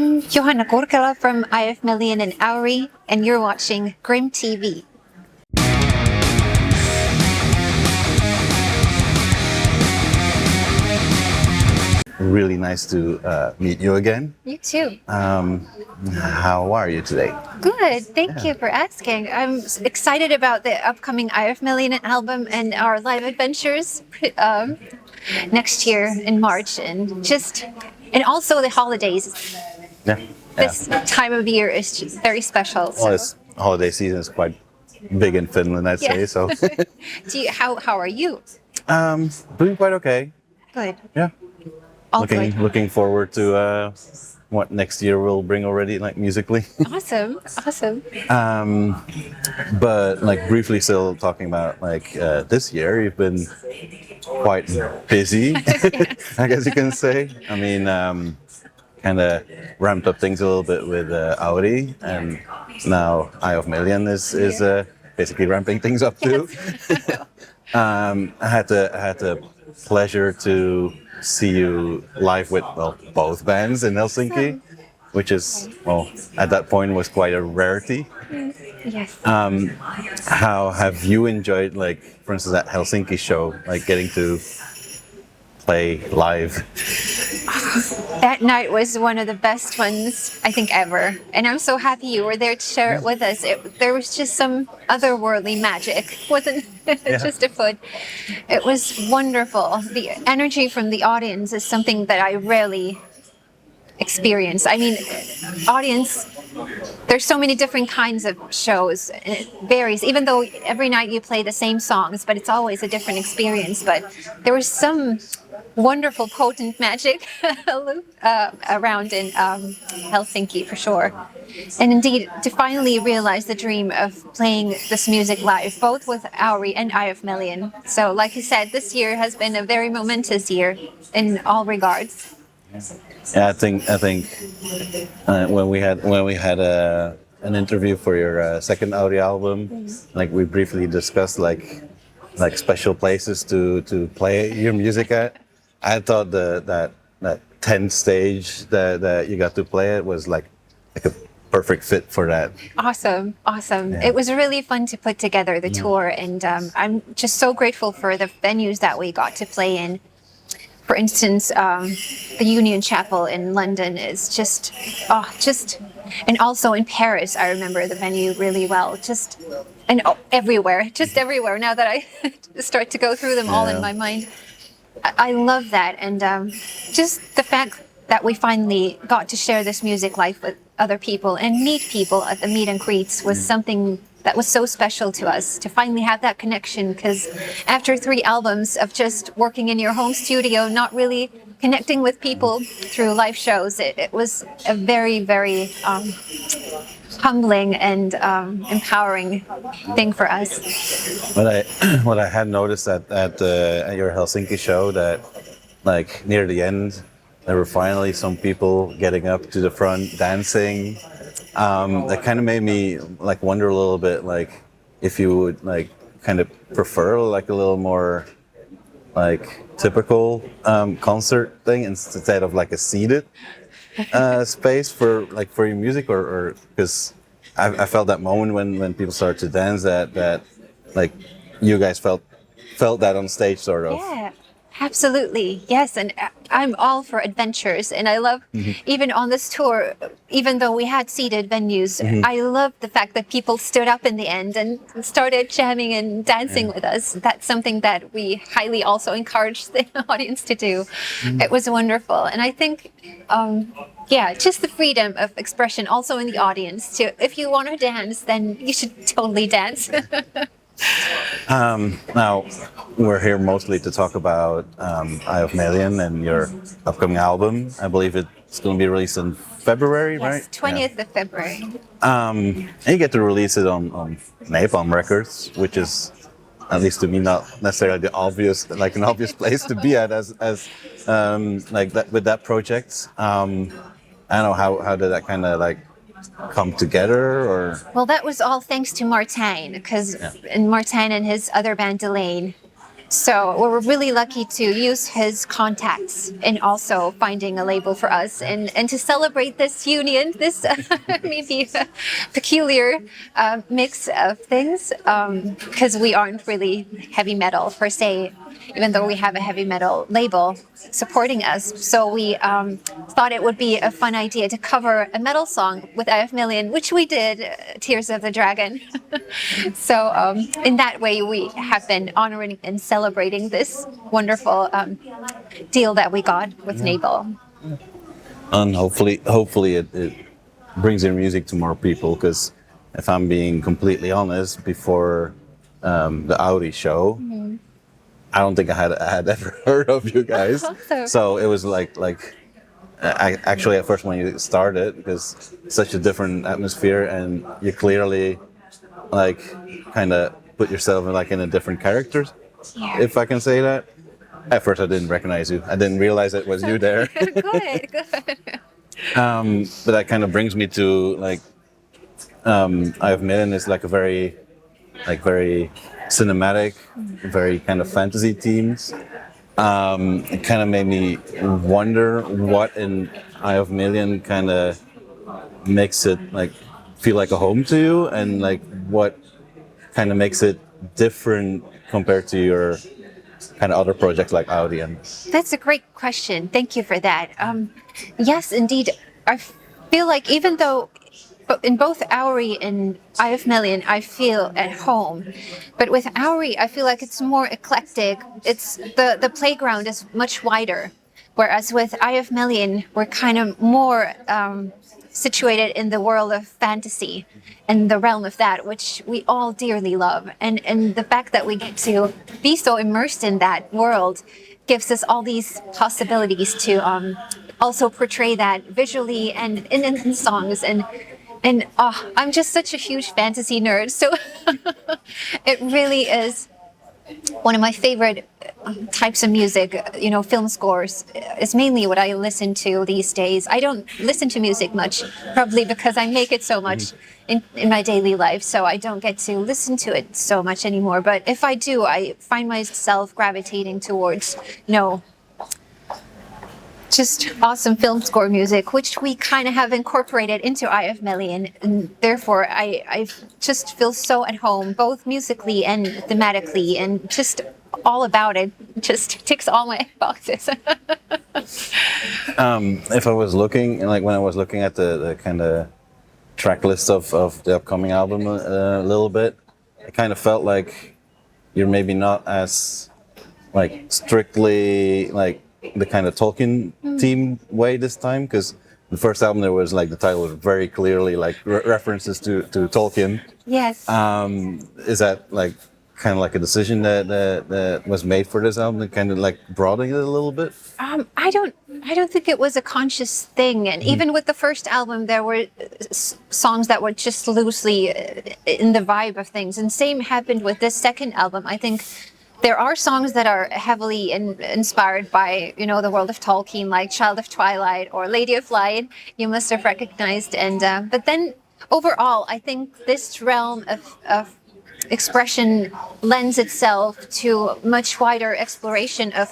I'm Johanna Kurkela from Eye of Melian in Auri, and you're watching GRIMM TV. Really nice to meet you again. You too. How are you today? Good. Thank you for asking. I'm excited about the upcoming Eye of Melian album and our live adventures next year in March, and also the holidays. Yeah. This time of year is just very special. Well, this holiday season is quite big in Finland, I'd say. So, how are you? doing quite okay. Good. Yeah. All good. Looking forward to what next year will bring already, like musically. Awesome. But like briefly, still talking about like this year, you've been quite busy, I guess you can say. I mean, kind of ramped up things a little bit with Audi, and now Eye of Melian is basically ramping things up too. I had the pleasure to see you live with both bands in Helsinki, which is at that point was quite a rarity. Yes. How have you enjoyed, like, for instance, that Helsinki show, like getting to play live? That night was one of the best ones I think ever, and I'm so happy you were there to share it with us. There was just some otherworldly magic, wasn't just afoot. It was wonderful. The energy from the audience is something that I rarely experience. I mean, audience, there's so many different kinds of shows. It varies, even though every night you play the same songs, but it's always a different experience. But there was some wonderful, potent magic around in Helsinki for sure. And indeed, to finally realize the dream of playing this music live, both with Auri and Eye of Melian. So, like you said, this year has been a very momentous year in all regards. Yeah, I think when we had an interview for your second Audi album, like we briefly discussed like special places to play your music at. I thought that tent stage that you got to play at was like a perfect fit for that. Awesome. Yeah. It was really fun to put together the tour, and I'm just so grateful for the venues that we got to play in. For instance, the Union Chapel in London is just, and also in Paris, I remember the venue really well. Everywhere. Now that I start to go through them all in my mind. I love that, and just the fact that we finally got to share this music life with other people and meet people at the meet and greets was something that was so special to us, to finally have that connection, because after 3 albums of just working in your home studio, not really connecting with people through live shows, it was a very, very humbling and empowering thing for us. What I had noticed at your Helsinki show, that like near the end, there were finally some people getting up to the front dancing. That kind of made me like wonder a little bit, like if you would like kind of prefer like a little more like typical concert thing instead of like a seated space for your music, or because I felt that moment when people started to dance that like you guys felt that on stage sort of. Yeah. Absolutely, yes, and I'm all for adventures, and I love, even on this tour, even though we had seated venues, I love the fact that people stood up in the end and started jamming and dancing with us. That's something that we highly also encourage the audience to do. It was wonderful, and I think, just the freedom of expression also in the audience. If you want to dance, then you should totally dance. Now, we're here mostly to talk about Eye of Melian and your upcoming album. I believe it's going to be released in February, right? Yes, 20th of February. And you get to release it on Napalm Records, which is, at least to me, not necessarily an obvious place to be at as like that with that project. I don't know, how did that kind of like come together, or? Well, that was all thanks to Martijn, because Martijn and his other band Delane, So we were really lucky to use his contacts and also finding a label for us and to celebrate this union, this maybe peculiar mix of things, because we aren't really heavy metal per se, even though we have a heavy metal label supporting us. So we thought it would be a fun idea to cover a metal song with Eye of Melian, which we did, Tears of the Dragon. So in that way, we have been honoring and celebrating this wonderful deal that we got with Napalm. And hopefully it brings your music to more people. Because if I'm being completely honest, before the Audi show, I don't think I had ever heard of you guys. So it was like I actually at first when you started, because it's such a different atmosphere and you clearly like kind of put yourself in like in a different character, if I can say that. At first I didn't recognize you. I didn't realize it was you there. Good. But that kind of brings me to like Eye of Melian is like a very cinematic, very kind of fantasy themes. It kind of made me wonder what in Eye of Melian kind of makes it like feel like a home to you, and like what kind of makes it different compared to your kind of other projects like Audi. And That's a great question. Thank you for that. Yes, indeed. I feel like even though in both Auri and Eye of Melian, I feel at home. But with Auri, I feel like it's more eclectic. It's the playground is much wider. Whereas with Eye of Melian, we're kind of more situated in the world of fantasy and the realm of that, which we all dearly love. And the fact that we get to be so immersed in that world gives us all these possibilities to also portray that visually and in songs. And I'm just such a huge fantasy nerd, so it really is one of my favorite types of music. You know, film scores is mainly what I listen to these days. I don't listen to music much, probably because I make it so much in my daily life, so I don't get to listen to it so much anymore. But if I do, I find myself gravitating towards, just awesome film score music, which we kind of have incorporated into Eye of Melian, and therefore I just feel so at home, both musically and thematically, and just all about it. Just ticks all my boxes. if I was looking, like when I was looking at the kind of track list of the upcoming album a little bit, it kind of felt like you're maybe not as like strictly like the kind of Tolkien theme way this time, because the first album there was like the title was very clearly like references to Tolkien. Yes. Is that like kind of like a decision that was made for this album to kind of like broaden it a little bit? I don't think it was a conscious thing, and even with the first album there were songs that were just loosely in the vibe of things, and same happened with this second album. I think there are songs that are heavily inspired by, the world of Tolkien, like Child of Twilight or Lady of Light, you must have recognized. And but then overall, I think this realm of expression lends itself to much wider exploration of,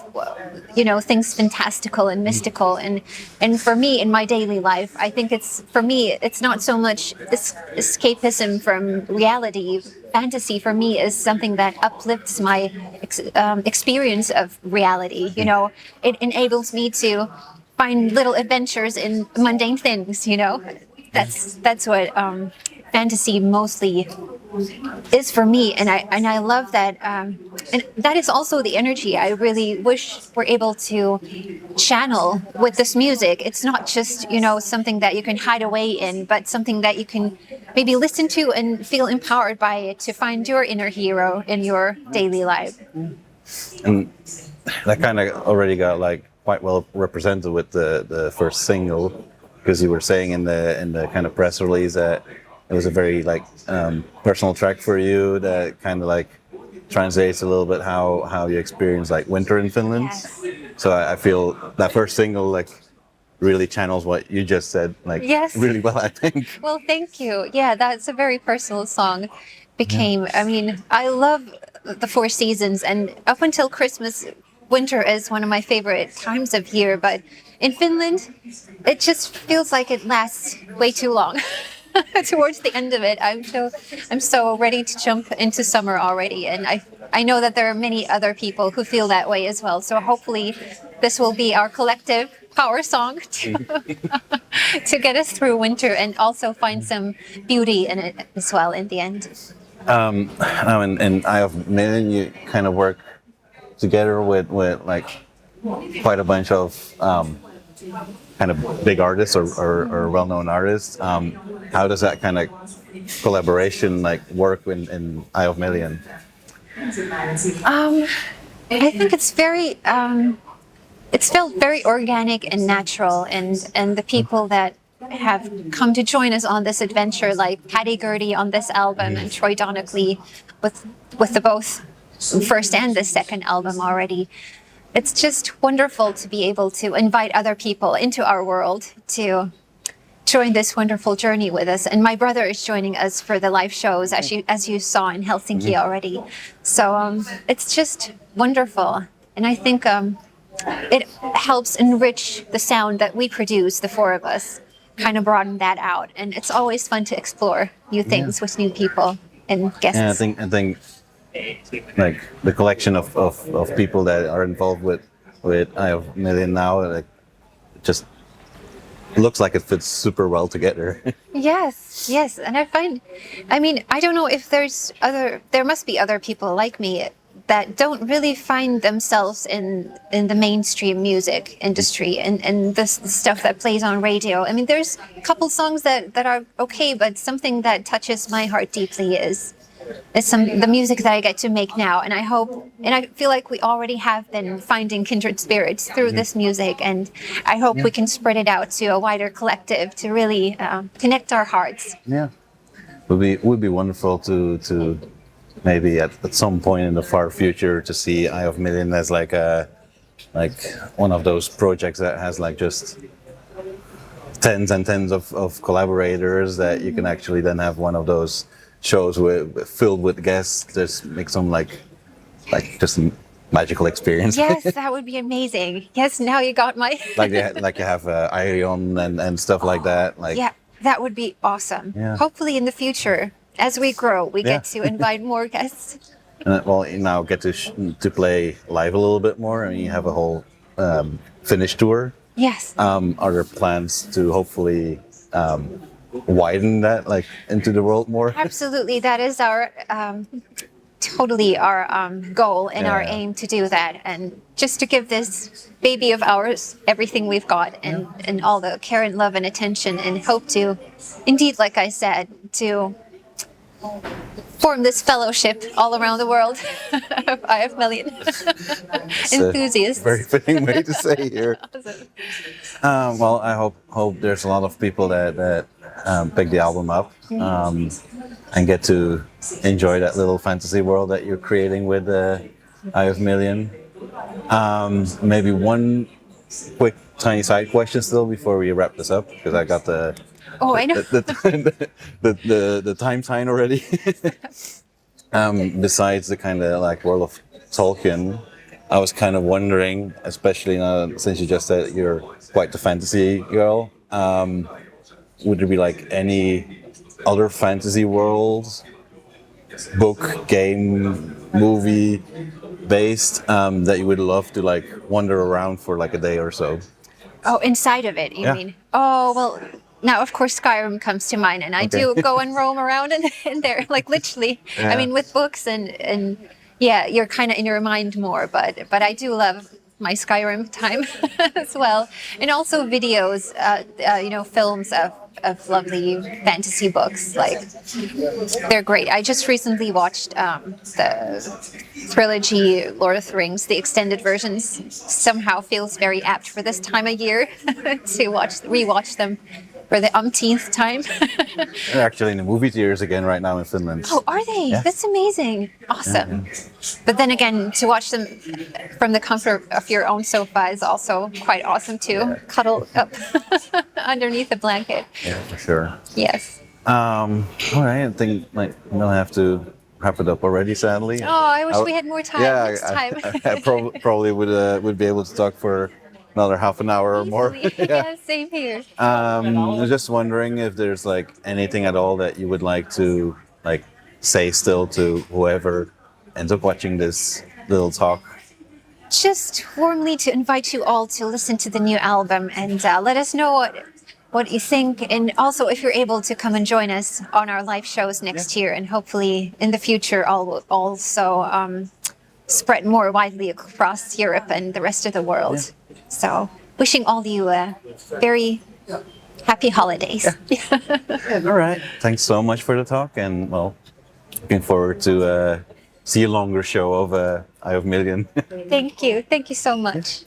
things fantastical and mystical. And for me, in my daily life, I think it's not so much escapism from reality. Fantasy for me is something that uplifts my experience of reality. It enables me to find little adventures in mundane things. That's what fantasy mostly is for me, and I love that, and that is also the energy I really wish we're able to channel with this music. It's not just something that you can hide away in, but something that you can maybe listen to and feel empowered by it to find your inner hero in your daily life. And that kind of already got like quite well represented with the first single, because you were saying in the kind of press release that it was a very like personal track for you that kind of like translates a little bit how you experience like winter in Finland. Yes. So I feel that first single like really channels what you just said like really well, I think. Well, thank you. Yeah, that's a very personal song. I mean, I love the four seasons, and up until Christmas, winter is one of my favorite times of year. But in Finland, it just feels like it lasts way too long. Towards the end of it, I'm so ready to jump into summer already, and I know that there are many other people who feel that way as well. So hopefully, this will be our collective power song to get us through winter and also find some beauty in it as well in the end. Now in Eye of Melian, you kind of work together with like quite a bunch of kind of big artists or well-known artists. How does that kind of collaboration like work in Eye of Melian? I think it's very. It's felt very organic and natural, and the people that have come to join us on this adventure, like Paddy Gertie on this album and Troy Donockley with the both first and the second album already. It's just wonderful to be able to invite other people into our world to join this wonderful journey with us. And my brother is joining us for the live shows, as you saw in Helsinki already. So it's just wonderful, and I think it helps enrich the sound that we produce, the four of us, kind of broaden that out. And it's always fun to explore new things with new people and guests. And I think like the collection of people that are involved with Eye of Melian now, like just looks like it fits super well together. Yes. And I mean, I don't know if there must be other people like me that don't really find themselves in the mainstream music industry and the stuff that plays on radio. I mean, there's a couple songs that are okay, but something that touches my heart deeply is the music that I get to make now. And I feel like we already have been finding kindred spirits through this music, and I hope we can spread it out to a wider collective to really connect our hearts. Yeah, would be wonderful to maybe at some point in the far future to see Eye of Melian as like one of those projects that has like just tens and tens of collaborators that you can actually then have one of those shows filled with guests. Just make some like just a magical experience. Yes, that would be amazing. Yes, now you got my like you have Ion and stuff like that. Like yeah, that would be awesome. Yeah. Hopefully in the future, as we grow, we get to invite more guests. Well, you now get to play live a little bit more, and you have a whole Finnish tour. Yes. Are there plans to hopefully widen that like into the world more? Absolutely, that is our totally our goal and our aim to do that, and just to give this baby of ours everything we've got and all the care and love and attention, and hope to, indeed, like I said, to form this fellowship all around the world of Eye of Melian enthusiasts. Very fitting way to say here. Well, I hope there's a lot of people that pick the album up and get to enjoy that little fantasy world that you're creating with Eye of Melian. Maybe one quick tiny side question still before we wrap this up, because I got the I know. the time sign already. Besides the kind of like world of Tolkien, I was kind of wondering, especially now since you just said you're quite the fantasy girl, would there be like any other fantasy worlds, book, game, movie based that you would love to like wander around for like a day or so? Oh, inside of it, you mean? Oh, well, now of course Skyrim comes to mind, and I do go and roam around in there, like literally. I mean, with books and yeah, you're kind of in your mind more, but I do love my Skyrim time as well, and also videos, films of lovely fantasy books. Like, they're great. I just recently watched the trilogy Lord of the Rings, the extended versions. Somehow feels very apt for this time of year to rewatch them for the umpteenth time. They're actually in the movie theaters again right now in Finland. Oh, are they? Yeah. That's amazing. Awesome. But then again, to watch them from the comfort of your own sofa is also quite awesome too. Yeah. Cuddle up underneath a blanket. Yeah, for sure. Yes. All right, I think like we don't have to wrap it up already, sadly. Oh, I wish we had more time next time. I probably would be able to talk for another half an hour or more. Easily. Yeah, same here. I was just wondering if there's like anything at all that you would like to like say still to whoever ends up watching this little talk. Just warmly to invite you all to listen to the new album and let us know what you think, and also if you're able to come and join us on our live shows next year, and hopefully in the future I'll also spread more widely across Europe and the rest of the world. So wishing all you very happy holidays. All right. Thanks so much for the talk, and well, looking forward to see a longer show of Eye of Melian. Thank you so much.